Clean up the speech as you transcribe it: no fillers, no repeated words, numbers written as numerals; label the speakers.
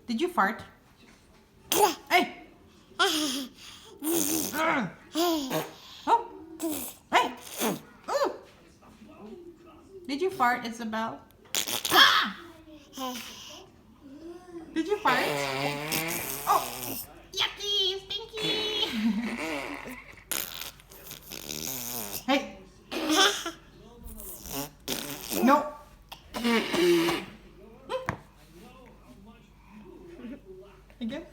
Speaker 1: Did you fart? Hey! Oh! Hey! Ooh! Did you fart, Isabel? Ah! Did you fart? Oh! Yucky! Stinky! Hey! No! Again?